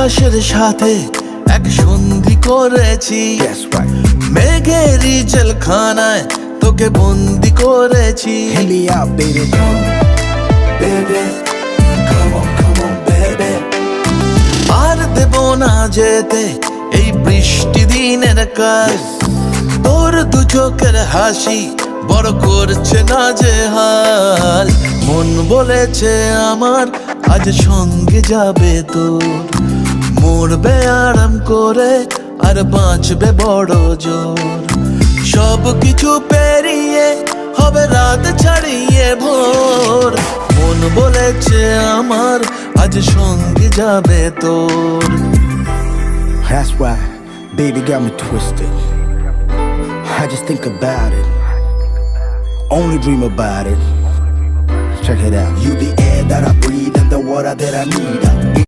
বাতাসের সাথে এক সন্ধি করেছি, That's right. মেঘেরই জেলখানায় তোকে বন্দি করেছি। Hit me out, baby. Come, baby. Come on, baby. আর দেব না যেতে এই বৃষ্টি দিনের কাজ, তোর দু চোখের হাসি বড় করছে না যে হাল। মন বলেছে আমার আজ সঙ্গে যাবে তোর, মরবে আরাম করে আর বাঁচবে বড় জোর। সব কিছু পেরিয়ে হবে রাত ছাড়িয়ে ভোর, মন বলেছে আমার আজ সঙ্গে যাবে তোর। That's why, baby got me twisted. I just think about it, only dream about it. Check it out. You the air that I breathe and the water that I need.